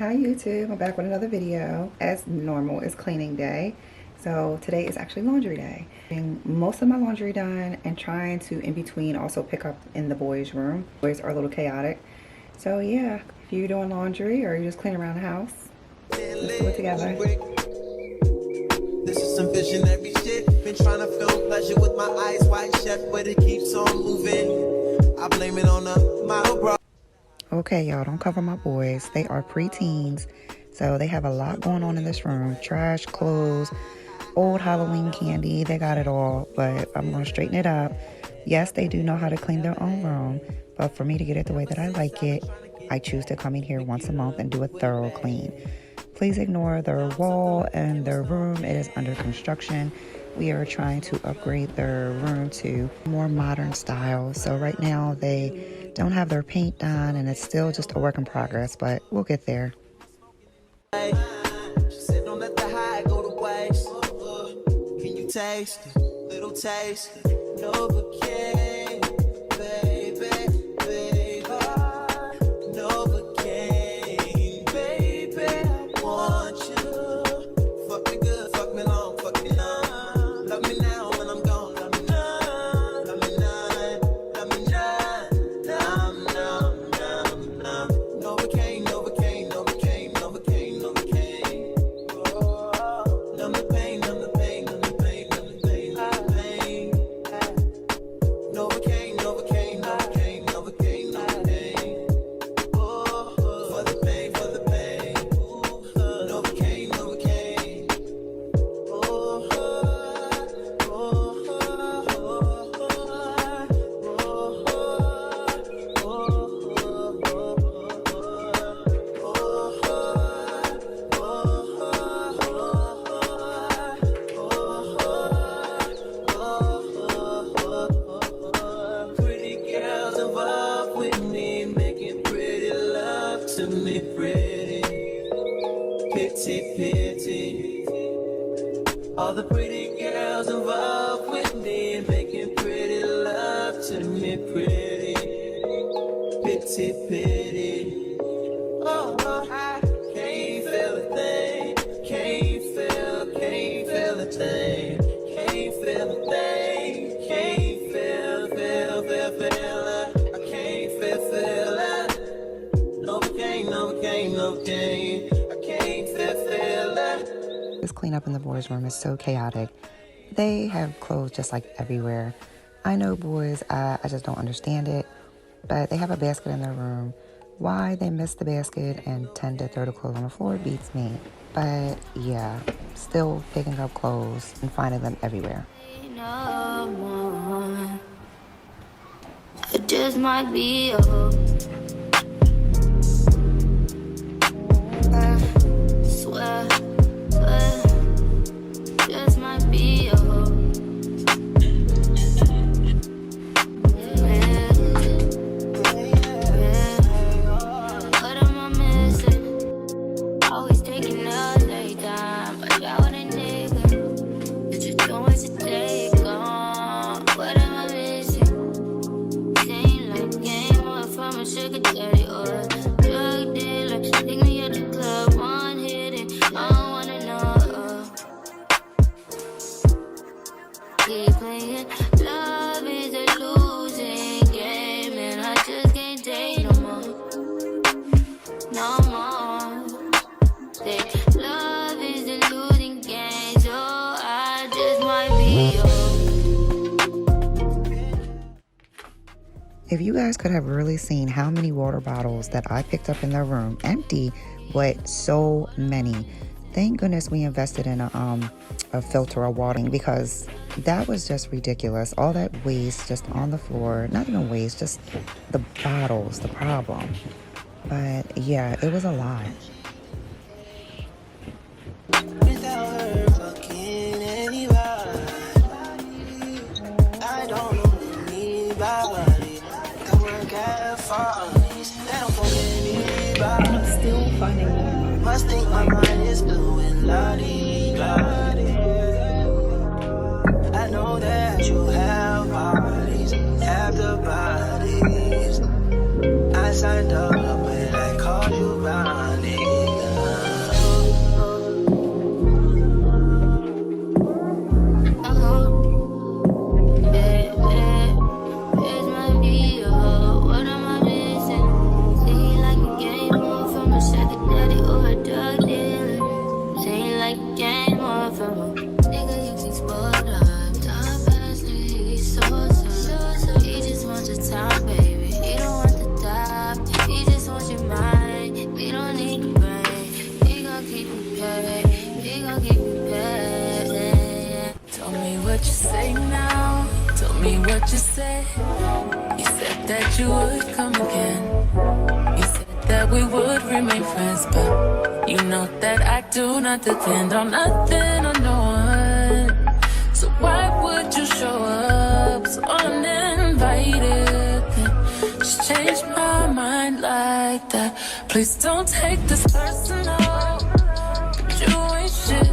Hi YouTube, I'm back with another video. As normal, it's cleaning day. So today is actually laundry day. Getting most of my laundry done and trying to in between also pick up in the boys' room. Boys are a little chaotic. So yeah, if you're doing laundry or you're just cleaning around the house, let's do it together. This is some visionary shit. Been trying to feel pleasure with my eyes wide shut, but it keeps on moving. I blame it on the model bro. Okay, y'all, don't cover my boys. They are preteens, so they have a lot going on in this room. Trash, clothes, old Halloween candy. They got it all, but I'm going to straighten it up. Yes, they do know how to clean their own room, but for me to get it the way that I like it, I choose to come in here once a month and do a thorough clean. Please ignore their wall and their room. It is under construction. We are trying to upgrade their room to more modern style. So right now they don't have their paint done and it's still just a work in progress, but we'll get there. She said don't let the high go to waste. Can you taste it? Little taste. Novocaine, baby, baby. Novocaine, baby. I want you. Fuck me good, fuck me long, fuck me long. Love me now when I'm gone. Love me now, love me now, love me now. Numb, numb, numb, numb. Novocaine, Novocaine, Novocaine, Novocaine, Novocaine. Oh, numb the pain, numb the pain, numb the pain, numb the pain, numb the pain. Novocaine, Novocaine, Novocaine, Novocaine, Novocaine. Oh, for the pain, for the pain. Novocaine, Novocaine. Oh, pretty girls involved with me, making pretty love to me, pretty. Pity, pity. All the pretty girls involved with me, making pretty love to me, pretty. Pity, pity. Oh, I can't feel a thing. Can't feel a thing. Can't feel a thing. Can't feel it. I can't feel it. Novocaine, Novocaine, Novocaine. I can't feel it. This cleanup in the boys' room is so chaotic. They have clothes just like everywhere. I know boys, I just don't understand it, but they have a basket in their room. Why they miss the basket and tend to throw the clothes on the floor beats me. But yeah, still picking up clothes and finding them everywhere. No more. It just might be a hope. Swear, just might be a hope. What am I missing? Always taking all day time, but y'all with a nigga. You're just doing to take on. What am I missing? Seem like a game or from a sugar daddy or a drug dealer. Take me at the club, one hit it. I don't wanna know. Keep playing. Love is a losing game, and I just can't take no more. No more. Love is a losing game, so I just might be If you guys could have really seen how many water bottles that I picked up in their room, empty, but so many. Thank goodness we invested in a filter of water, because that was just ridiculous. All that waste just on the floor, not even waste, just the bottles, the problem. But yeah, it was a lot. Without her fucking anybody, I don't know anybody. I work at Farley's, they don't know anybody. I'm still finding them. Must think my mind is blue and lottie. I know that you have bodies, have the bodies. I signed up when I called you Ronnie. for a drug dealer. Seem like a game over. Nigga, you can spoil up. Top ass nigga, he's so. He just wants your time, baby. He don't want the top. He just wants your mind. He don't need your brain. He gon' keep you paid. He gon' keep you paid. Tell me what you say now. Tell me what you said. You said that you would come again. You said that we would remain friends, but you know that I do not depend on nothing or no one. So why would you show up so uninvited? Just change my mind like that. Please don't take this personal. You ain't shit.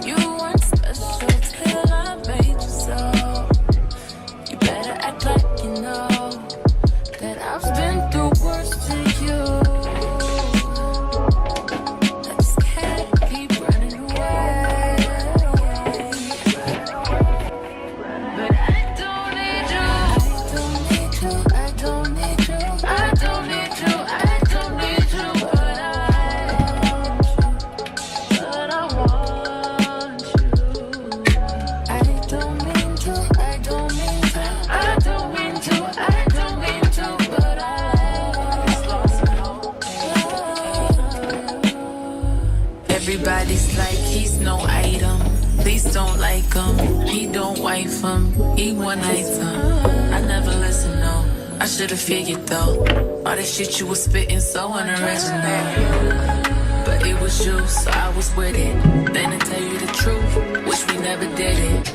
You weren't special till I made you so. You better act like you know that I've been through worse to you. I just can't keep running away. But I don't need you. I don't need you. I don't need you. I don't need you. I don't need you. But I want you. I don't mean to. I don't mean to. I don't mean to. I don't mean to. But I everybody's like he's no item. Please don't like him. He don't wife him. He one item. I never listen, no. I should've figured though. All that shit you was spitting so unoriginal. But it was you, so I was with it. Then to tell you the truth, wish we never did it.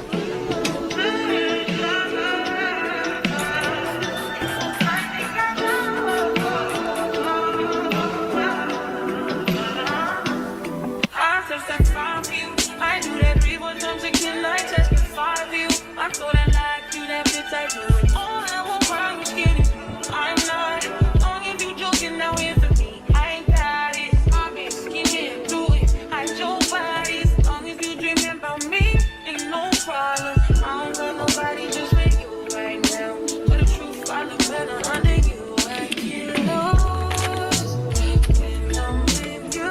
I do that 3 more times again, I testify for you. I thought I liked you, that bitch I do it. All I won't cry, you skinny. I'm not. Long as you joking, now here for me. I ain't got it. I've been skinny through it. I your bodies. Long as you dreaming about me, ain't no problem. I don't got nobody just with you right now. But the truth, I look better under you. I get lost when I'm with you.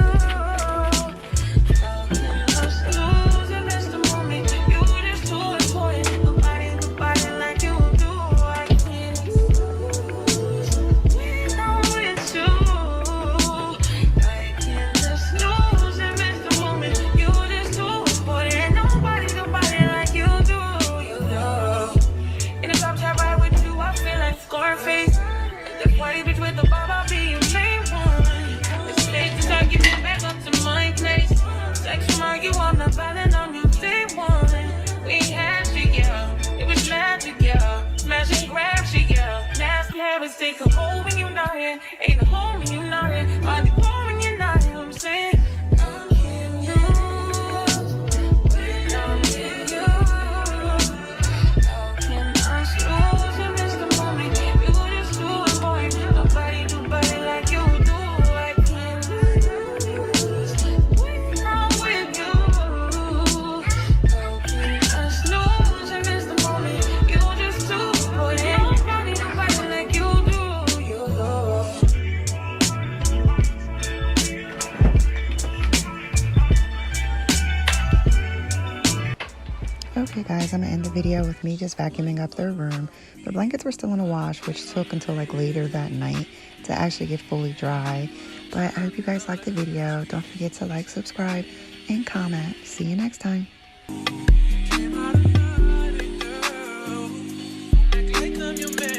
Take a home when you're not here. Ain't a home when you're not here. I'll be home when you're not here. I'm saying I can't lose when I'm with you. How can I lose and miss the moment? You just do it, boy. Nobody like you do. I can't lose when I'm with you. How can I lose and miss the moment? You just do it, boy. Nobody like you. Okay guys, I'm gonna end the video with me just vacuuming up their room. The blankets were still in a wash, which took until like later that night to actually get fully dry. But I hope you guys liked the video. Don't forget to like, subscribe, and comment. See you next time. Click on your man.